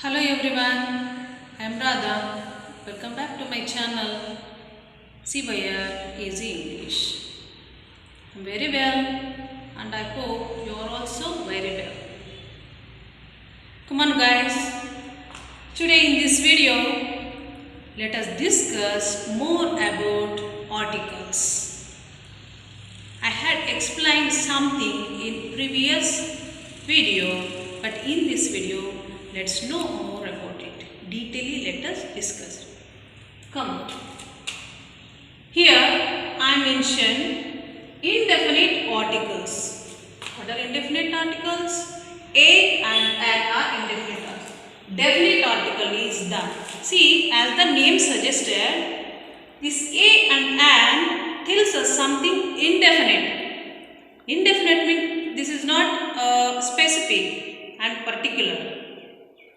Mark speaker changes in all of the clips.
Speaker 1: Hello everyone, I am Radha. Welcome back to my channel CYR Easy English. I am very well and I hope you are also very well. Come on guys, today in this video let us discuss more about articles. I had explained something in previous video, but in this video let's know more about it. Detailedly let us discuss. Come. Here I mention indefinite articles. What are indefinite articles? A and an are indefinite articles. Definite article is the. See, as the name suggested, this a and an tells us something indefinite. Indefinite means this is not specific and particular.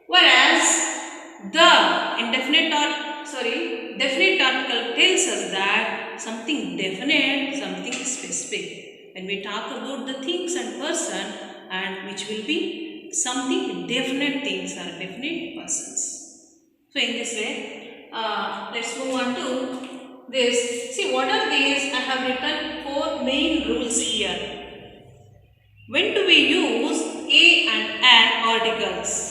Speaker 1: Whereas the definite article tells us that something definite, something specific. When we talk about the things and person, and which will be something definite things or definite persons. So in this way, let's move on to this. See, what are these? I have written 4 main rules here. When do we use a and an articles?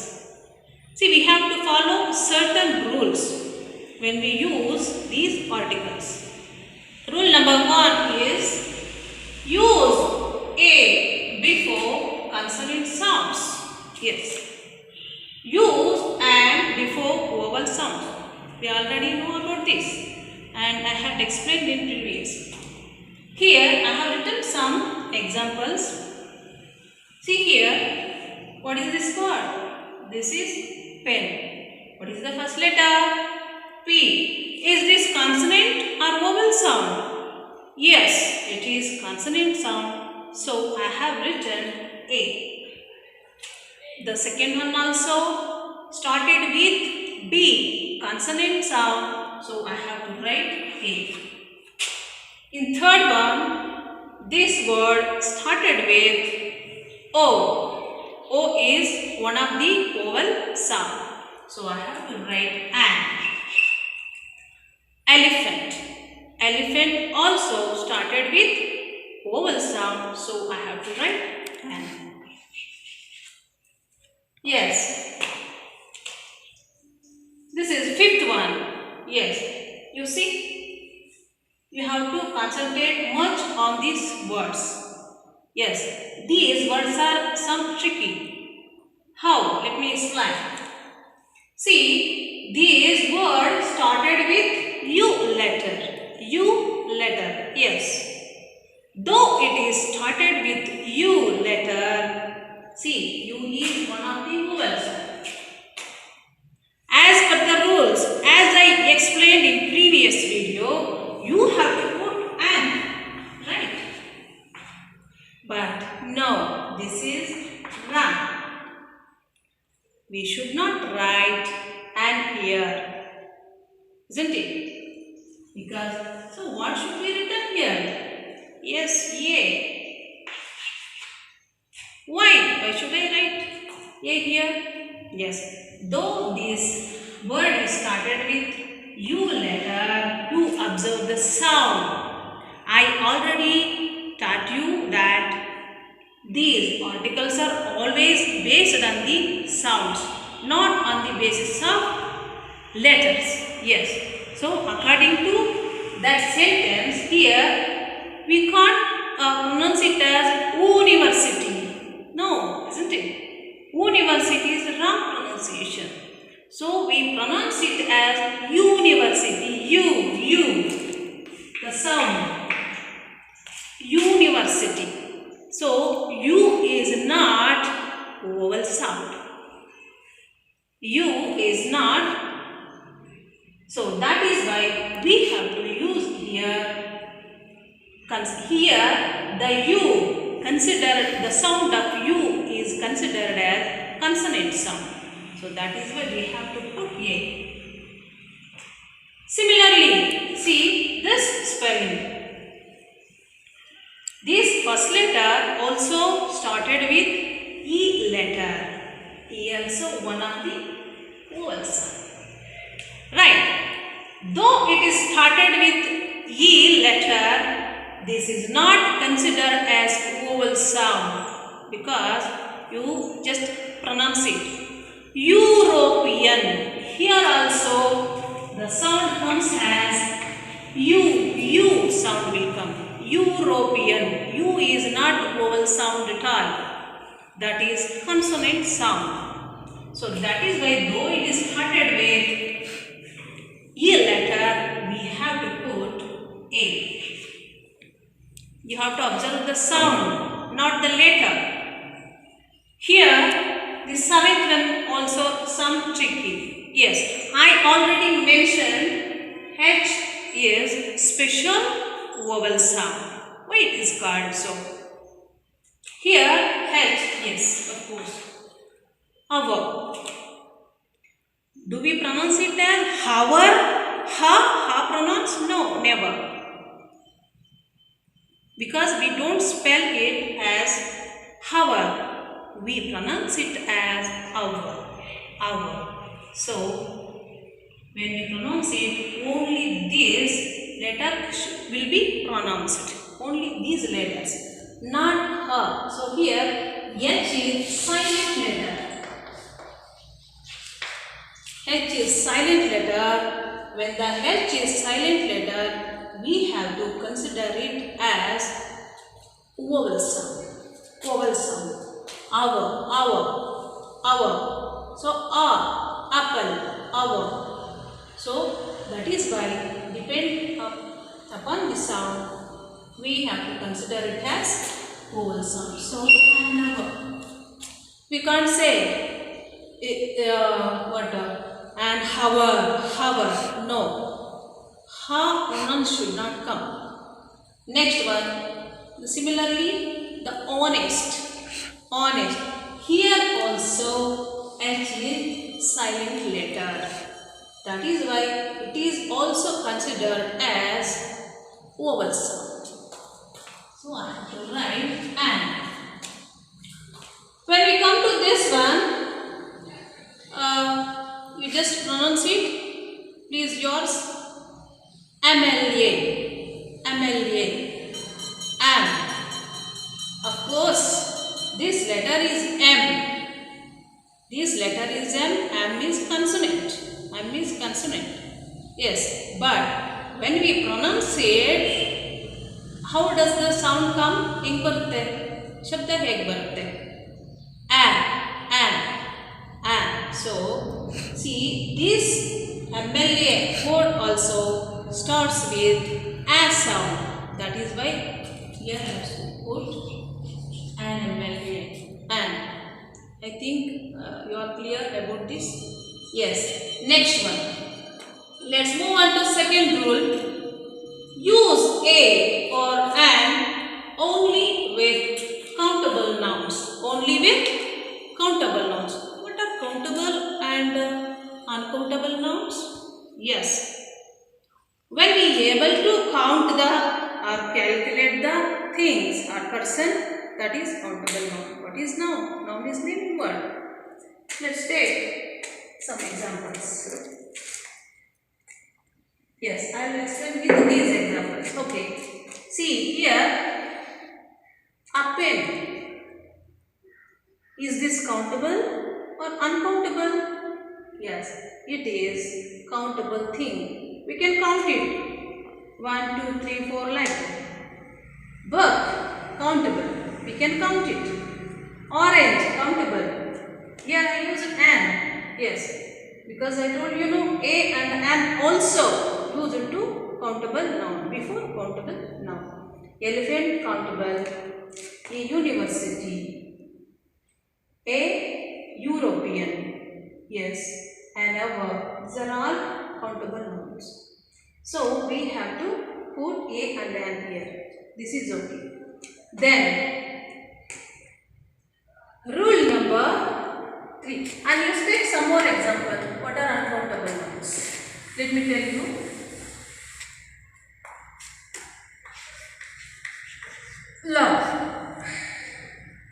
Speaker 1: See, we have to follow certain rules when we use these articles. Rule number 1 is use a before consonant sounds. Yes. Use and before vowel sounds. We already know about this and I have explained in previous. Here I have written some examples. See here, what is this word? This is pen. What is the first letter? P. Is this consonant or vowel sound? Yes, it is consonant sound. So I have written A. The second one also started with B. Consonant sound. So I have to write A. In third one, this word started with O. O is one of the vowel sound. So I have to write an. Elephant. Elephant also started with vowel sound. So I have to write an. Yes. This is fifth one. Yes. You see, you have to concentrate much on these words. Yes, these words are some tricky. How? Let me explain. See, these words started with U letter. U letter. Yes. Though it is started with U letter, see, U is one of the vowels. As per the rules, as I explained in previous video, you have to put an, right? But no, this is wrong. We should not write an here, isn't it? Because, so what should be written here? Yes, A. Why should I write A here? Yes, though this word is started with U letter, you observe the sound. I already taught you that these articles are always based on the sounds, not on the basis of letters. Yes. So, according to that sentence here, we can't pronounce it as university. No, isn't it? University is the wrong pronunciation. So, we pronounce it as university. U. The sound. University. So, U is not vowel sound. U is not. So, that is why we have to use here. Here, the U, considered the sound of U is considered as consonant sound. So, that is why we have to put A. Similarly, see this spelling. This first letter also started with E letter. E also one of the vowel sound. Right. Though it is started with E letter, this is not considered as vowel sound because you just pronounce it. European. Here also the sound comes as U sound will come. European. U is not vowel sound at all. That is consonant sound. So that is why though it is started with E letter, we have to put A. You have to observe the sound, not the letter. Here, the seventh one also some tricky. Yes, I already mentioned H is special vowel sound. Why it is called so? Here, H, yes, of course. However, do we pronounce it as hover? Ha pronounce? No, never. Because we don't spell it as hover. We pronounce it as hour. So, when we pronounce it, only this letter will be pronounced. Only these letters, not ha. So, here H is silent letter. H is silent letter. When the H is silent letter, we have to consider it as vowel sound. Vowel sound. Our. So, apple, our. So, that is why, depend upon the sound, we have to consider it as vowel sound. So, and we can't say and hover. No. Ha pronoun should not come. Next one. Similarly, the honest. Here also H is silent letter. That is why it is also considered as vowel sound. So I have to write and. When we come to this one, you just pronounce it. Please yours. MLA. M. Of course, this letter is M. M is consonant. Yes, but when we pronounce it, how does the sound come? Heng barutte. Shabda heg barutte. So, see, this MLA word also starts with a sound. That is why here I have to put an MLA. And I think you are clear about this. Yes. Next one. Let's move on to second rule. Use a or an only with countable nouns. What are countable and uncountable nouns? Yes. When we are able to count or calculate the things or person, that is countable noun. What is noun? Noun is living word. Let's take some examples. Yes, I will explain with these examples. Okay. See here, a pen. Is this countable or uncountable? Yes, it is countable thing. We can count it. 1, 2, 3, 4 like that. Book, countable. We can count it. Orange, countable. Here I use an. Yes, because I told you know a and an also used to countable noun before countable noun. Elephant, countable. A university. A European. Yes, and a verb. These are all countable nouns. So we have to put a and an here. This is okay. Then rule number 3. And let's take some more examples. What are uncountable nouns? Let me tell you. Love.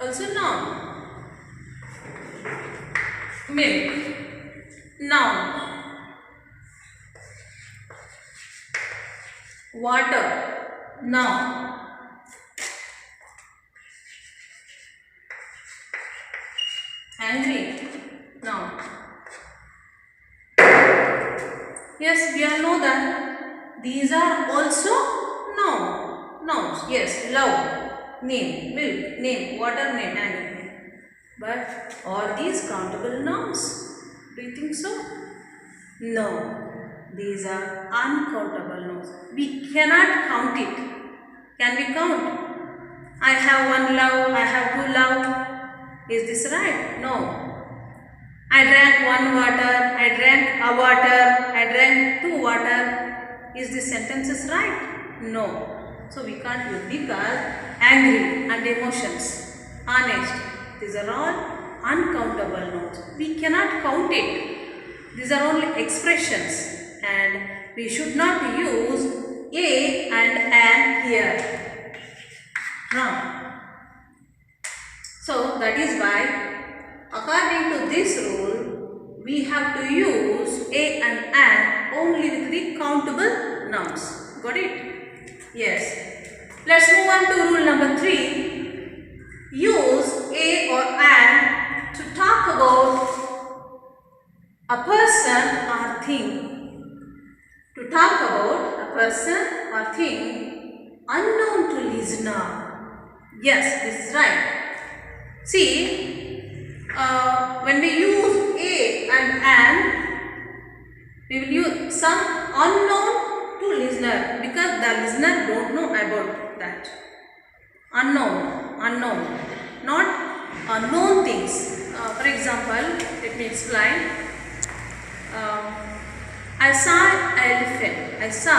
Speaker 1: Also noun. Milk. Noun. Water. Noun. Angry. Noun. Yes, we all know that these are also nouns. Yes, love, name, milk, name, water, name, angry name. But are these countable nouns? Do you think so? No, these are uncountable nouns. We cannot count it. Can we count? I have one love, I have two love. Is this right? No. I drank one water, I drank a water, I drank two water. Is this sentences right? No. So we can't use because angry and emotions, honest, these are all uncountable nouns. We cannot count it. These are only expressions and we should not use a and an here. Wrong. So that is why according to this rule, we have to use a and an only with the countable nouns. Got it? Yes. Let's move on to rule number 3. Use a or an to talk about a person or thing. To talk about a person or thing unknown to listener. Yes, this is right. See, when we use a and an, we will use some unknown to listener because the listener don't know about that. Unknown, not unknown things. For example, let me explain. I saw an elephant. I saw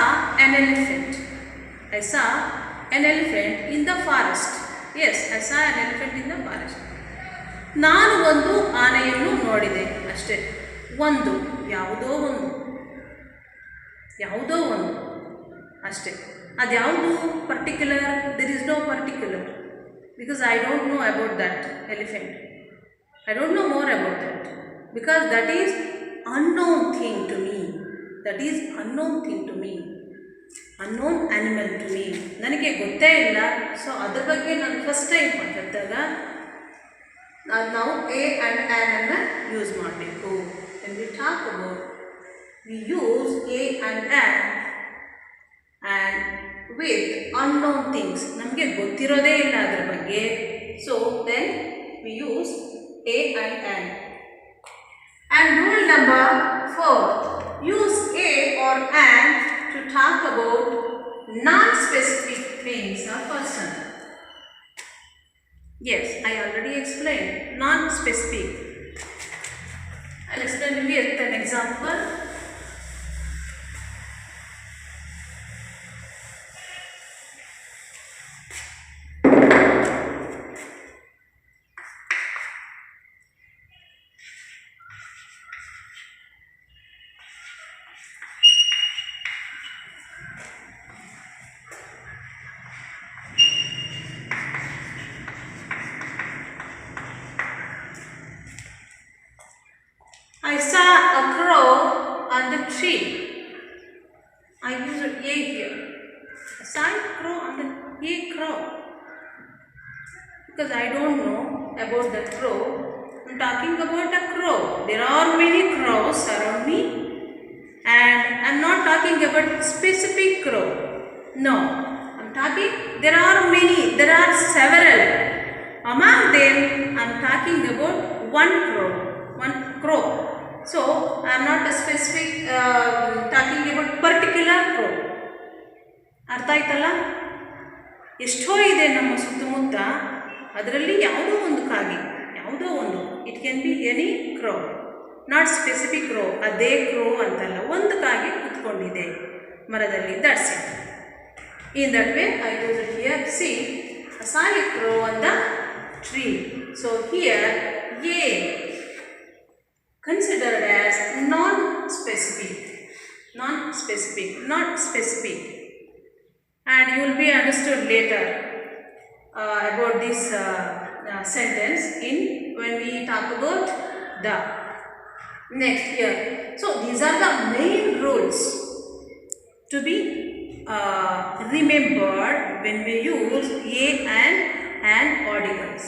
Speaker 1: an elephant in the forest. Yes, I saw an elephant in the forest. ನಾನು ಒಂದು ಆನೆಯನ್ನು ನೋಡಿದೆ ಅಷ್ಟೇ. ಒಂದು ಯಾವುದೋ ಒಂದು ಅಷ್ಟೇ. ಅದು ಯಾವುದು particular? There is no particular because I don't know about that elephant. I don't know more about that because that is unknown thing to me. unknown animal to me. ನನಗೆ ಗೊತ್ತೇ ಇಲ್ಲ. ಸೊ ಅದ್ರ ಬಗ್ಗೆ ನಾನು ಫಸ್ಟ್ ಟೈಮ್ ಮಾತಾಡಿದಾಗ ನಾವು a and an ಅನ್ನು use ಮಾಡಬೇಕು. when we talk about we use a and an and with unknown things. ನಮಗೆ ಗೊತ್ತಿರೋದೇ ಇಲ್ಲ ಅದರ ಬಗ್ಗೆ. so then we use a and an. And rule number 4, use a or an to talk about non-specific things or person. Yes, I already explained non-specific. I'll explain with an example. I saw a crow on the tree. I use a here. I saw a crow on the crow because I don't know about the crow. I'm talking about a crow. There are many crows around me, and I'm not talking about specific crow. No, I'm talking. There are many. There are several. Among them, I'm talking about one crow. So I am not a specific talking about particular crow. ಅರ್ಥ ಆಯ್ತಲ್ಲ? ಎಷ್ಟೋ ಇದೆ ನಮ್ಮ ಸುತ್ತಮುತ್ತ, ಅದರಲ್ಲಿ ಯಾವುದೋ ಒಂದು ಕಾಗೆ, ಯಾವುದೋ ಒಂದು, it can be any crow, not specific crow. ಅದೇ ಕ್ರೋ ಅಂತಲ್ಲ, ಒಂದು ಕಾಗೆ ಕೂತ್ಕೊಂಡಿದೆ ಮರದಲ್ಲಿ. That's it. In that way I use it here. See, I saw a crow on the tree. So here A considered as non-specific, not specific, and you will be understood later about this sentence in when we talk about the. Next here. So these are the main rules to be remembered when we use a and articles.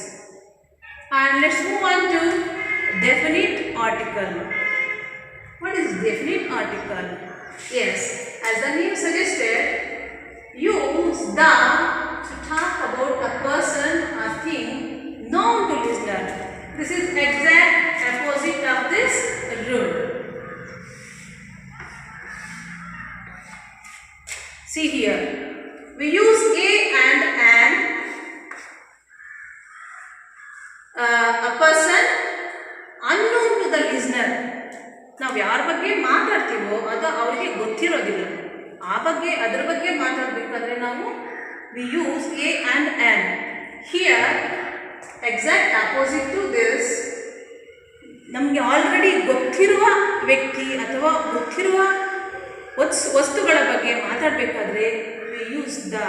Speaker 1: And let's move on to definite article. What is definite article? Yes, as the name suggested, use the to talk about a person or thing known to listener. This is exact opposite of this rule. See here, we use a and an. A person unknown to the listener. ನಾವು ಯಾರ ಬಗ್ಗೆ ಮಾತಾಡ್ತೀವೋ ಅದು ಅವರಿಗೆ ಗೊತ್ತಿರೋದಿಲ್ಲ. ಆ ಬಗ್ಗೆ ಅದರ ಬಗ್ಗೆ ಮಾತಾಡಬೇಕಾದ್ರೆ ನಾವು we use a and an. Here exact opposite to this, ನಮಗೆ ಆಲ್ರೆಡಿ ಗೊತ್ತಿರುವ ವ್ಯಕ್ತಿ ಅಥವಾ ಗೊತ್ತಿರುವ ವಸ್ತುಗಳ ಬಗ್ಗೆ ಮಾತಾಡಬೇಕಾದ್ರೆ we use the.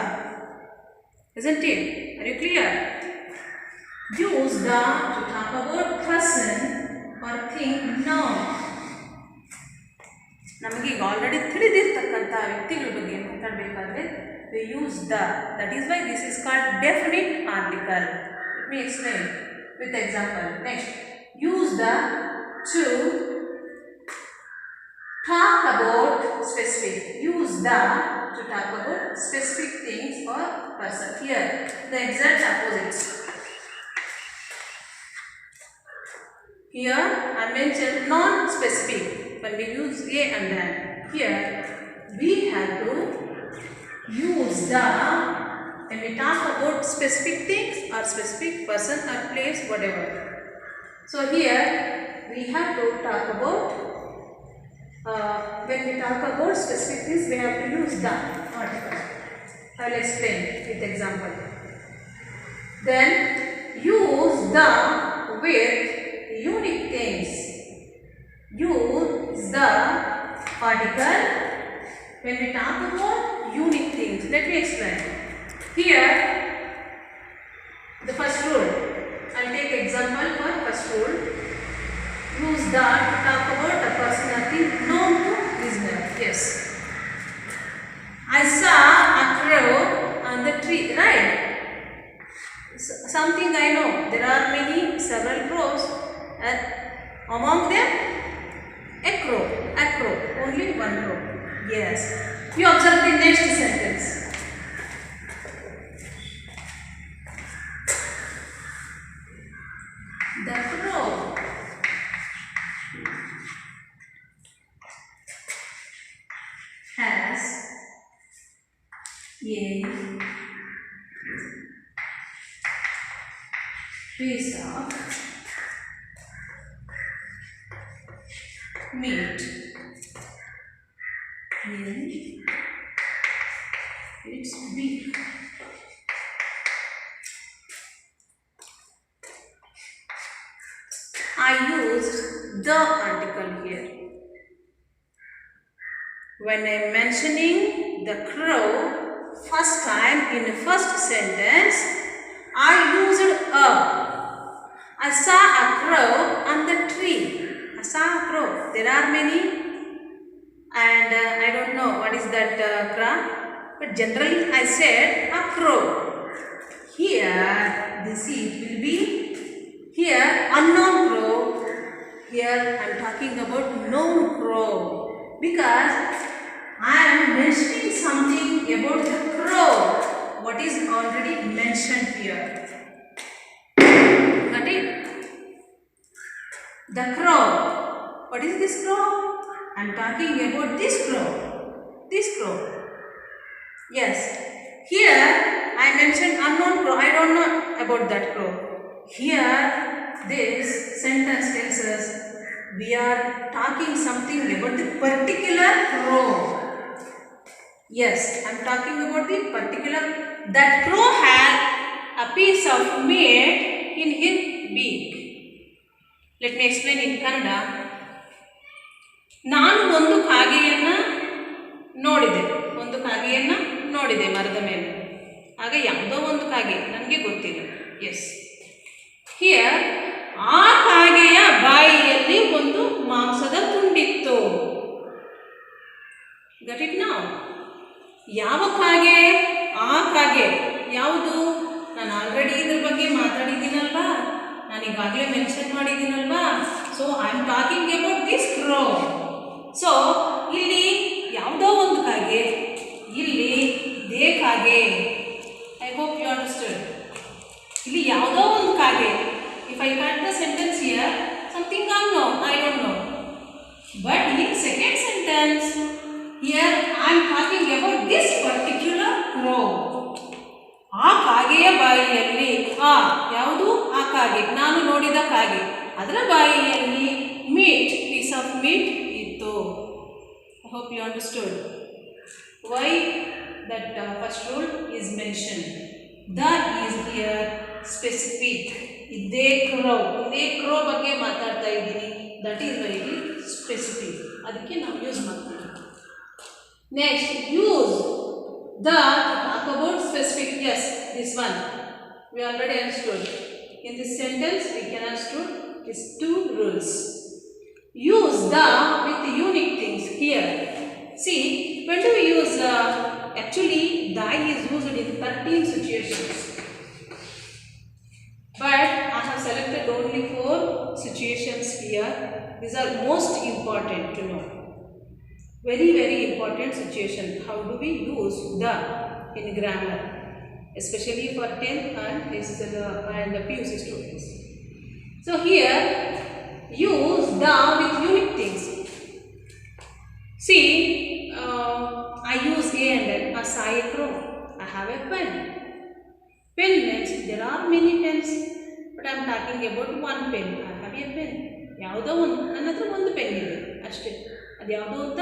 Speaker 1: Isn't it? Are you clear? Use the to talk about person or thing known. ನಮಗೆ ಈಗ ಆಲ್ರೆಡಿ ತಿಳಿದಿರ್ತಕ್ಕಂಥ ವ್ಯಕ್ತಿಗಳ ಬಗ್ಗೆ ಮಾತಾಡಬೇಕಾದ್ರೆ we use the. That is why this is called definite article. Let me explain with example. Next, use the to talk about specific. Use the to talk about specific things or person. Here the exact opposites. Here I mentioned non-specific when we use a and an. Here we have to use the when we talk about specific things or specific person or place, whatever. So here we have to talk about when we talk about specific things, we have to use the article. I will explain with example. Then use the with unique things. Use the article when we talk about unique things. Let me explain. Here, the first rule. I will take example for first rule. Use the to talk about a person or thing known to listener. Yes. I saw a crow on the tree. Right? Something I know. There are several crows. Among them, a crow, only one crow. Yes. You observe the next sentence. The crow has a piece of meat in its beak. I used the article here. When I am mentioning the crow first time in the first sentence, I used a. I saw a crow on the tree. I saw a crow. There are many, and I don't know what is that crow, but generally I said a crow. Here this will be here unknown crow. Here I am talking about known crow because I am mentioning something about the crow what is already mentioned here. Got it? The crow. What is this crow? I am talking about this crow. This crow. Yes. Here I mentioned unknown crow. I don't know about that crow. Here this sentence tells us we are talking something about the particular crow. Yes, I am talking about the particular. That crow had a piece of meat in his beak. Let me explain in Kannada. ನಾನು ಒಂದು ಕಾಗೆಯನ್ನು ನೋಡಿದೆ ಮರದ ಮೇಲೆ. ಆಗ ಯಾವುದೋ ಒಂದು ಕಾಗೆ, ನನಗೆ ಗೊತ್ತಿಲ್ಲ. ಎಸ್, ಹಿಯರ್ ಆ ಕಾಗೆಯ ಬಾಯಿಯಲ್ಲಿ ಒಂದು ಮಾಂಸದ ಯಾವ ಕಾಗೆ? ಆ ಕಾಗೆ. ಯಾವುದು? ನಾನು ಆಲ್ರೆಡಿ ಇದ್ರ ಬಗ್ಗೆ ಮಾತಾಡಿದ್ದೀನಲ್ವಾ, ನಾನು ಈಗಾಗಲೇ ಮೆನ್ಷನ್ ಮಾಡಿದ್ದೀನಲ್ವಾ. So I am talking about this crow. So ಇಲ್ಲಿ ಯಾವುದೋ ಒಂದು ಕಾಗೆ, ಇಲ್ಲಿ ದೇ ಕಾಗೆ. I hope you understood. ಇಲ್ಲಿ ಯಾವುದೋ ಒಂದು ಕಾಗೆ. If I cut the sentence here, something unknown, I don't know. But in second sentence, here I am talking about this particular crow. ಆ ಕಾಗೆಯ ಬಾಯಿಯಲ್ಲಿ, ಯಾವುದು? ಆ ಕಾಗೆ, ನಾನು ನೋಡಿದ ಕಾಗೆ, ಅದರ ಬಾಯಿಯಲ್ಲಿ ಮೀಟ್, ಪೀಸ್ ಆಫ್ ಮೀಟ್ ಇತ್ತು. I hope you understood why that first rule is mentioned. The is here specific. ಇದೇ ಕ್ರೋ ಬಗ್ಗೆ ಮಾತಾಡ್ತಾ ಇದ್ದೀನಿ. ದಟ್ ಈಸ್ ವೆರಿ ಸ್ಪೆಸಿಫಿಕ್, ಅದಕ್ಕೆ ನಾವು ಯೂಸ್ ಮಾಡ್ತೀವಿ. Next, use the talk about specific. Yes, this one we already understood. In this sentence we can understood these two rules. Use the with unique things. Here see, when do we use actually the is used in 13 situations, but I have selected only 4 situations here. These are most important to know. Very important situation. How do we use the in grammar, especially for 10th and PUC students. So here use the with unique things. See, I use a and then I saw a crow. I have a pen. Pen means there are many pens, but I am talking about one pen. I have a pen. ಯಾವುದೋ ಒಂದು, ನನ್ನ ಹತ್ರ ಒಂದು pen ಇದೆ ಅಷ್ಟೇ. ಅದು ಯಾವುದೋ ಅಂತ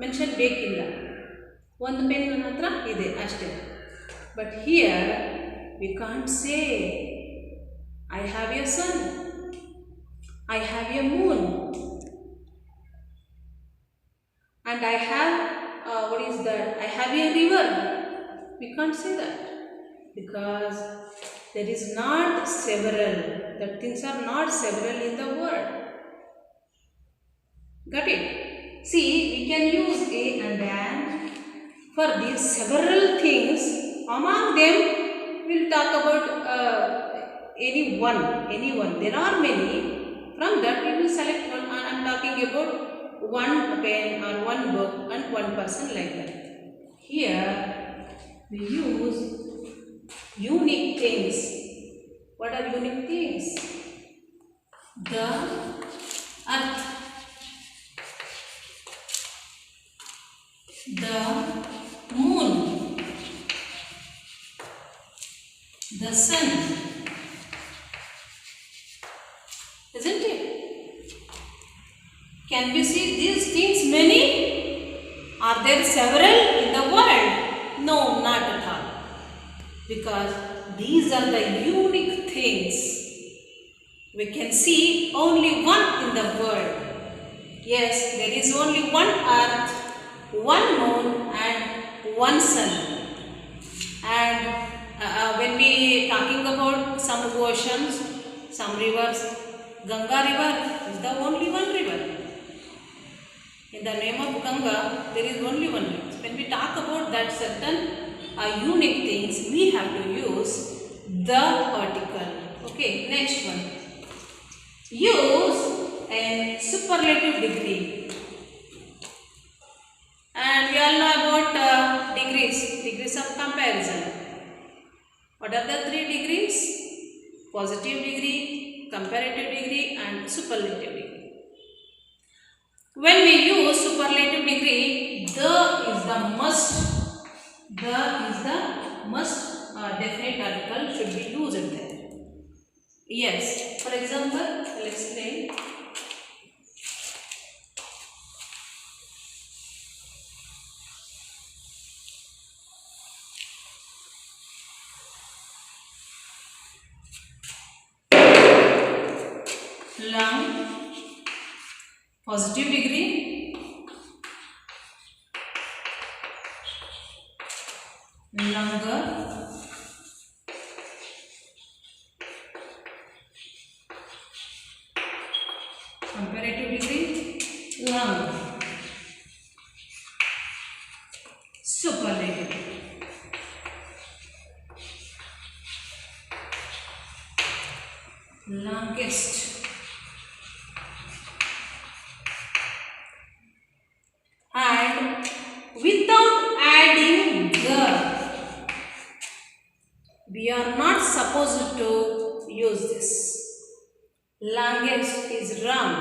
Speaker 1: ಮೆನ್ಷನ್ ಬೇಕಿಲ್ಲ, ಒಂದು ಪೆನ್ ನನ್ನ ಹತ್ರ ಇದೆ ಅಷ್ಟೇ. But here we can't say I have a sun, I have a moon, and I have what is that? I have a river. We can't say that because there is not several. That things are not several in the word. Got it? See, we can use a and an for these several things. Among them, we'll talk about anyone. There are many. From that, we will select one. And I'm talking about one pen or one book and one person, like that. Here we use unique things. What are unique things? The earth, the moon, the sun. Isn't it? Can we see these things many? Are there several in the world? No, not at all. Because these are the unique things. We can see only one in the world. Yes, there is only one earth, one moon and one sun. And when we talking about some oceans, some rivers, Ganga river is the only one river. In the name of Ganga, there is only one river. When we talk about that certain unique things, we have to use the article. Okay, next one. Use a superlative degree. And we all know about degrees of comparison. What are the 3 degrees? Positive degree, comparative degree and superlative degree. When we use superlative degree, the is the must. The is the must definite article should be used there. Yes, for example, I'll explain. Long, positive degree, longer, comparative degree, long, superlative. longest is wrong.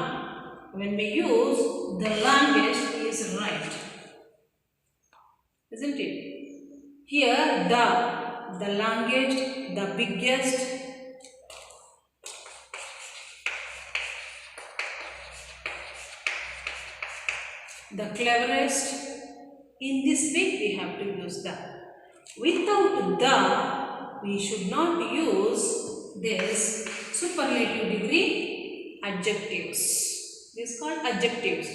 Speaker 1: When we use the longest is right. Isn't it? Here the longest, the biggest, the cleverest. In this way we have to use the. Without the, we should not use this superlative degree adjectives. This is called adjectives.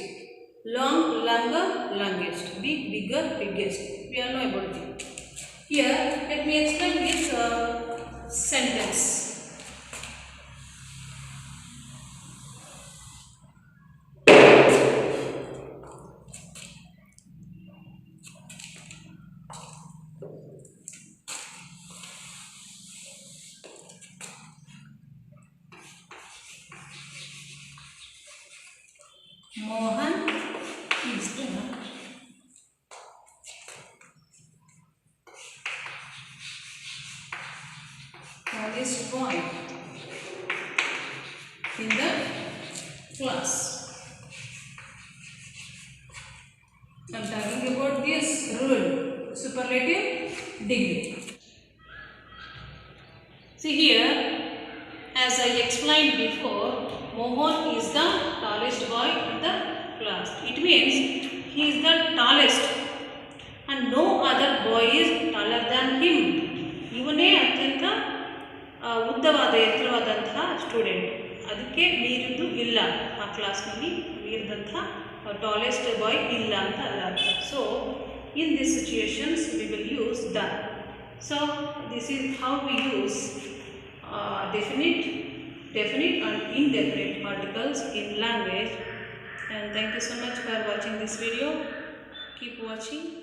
Speaker 1: Long, longer, longest. Big, bigger, biggest. We all know about it. Here, let me explain this sentence. Mohan is the tallest boy in the class. I am talking about this rule, superlative degree. See here, as I explained before, Mohan is the tallest boy in the class. It means he is the tallest and no other boy is taller than him. ಇವನೇ ಅತ್ಯಂತ ಉದ್ದವಾದ ಎತ್ತರವಾದಂತಹ student. ಅದಕ್ಕೆ ಮೀರಿದ್ದು ಇಲ್ಲ ಆ ಕ್ಲಾಸ್ನಲ್ಲಿ, ಮೀರಿದಂತಹ tallest boy ಇಲ್ಲ ಅಂತ ಅರ್ಥ. So in this situations we will use the. So this is how we use definite and indefinite articles in language. And thank you so much for watching this video. Keep watching.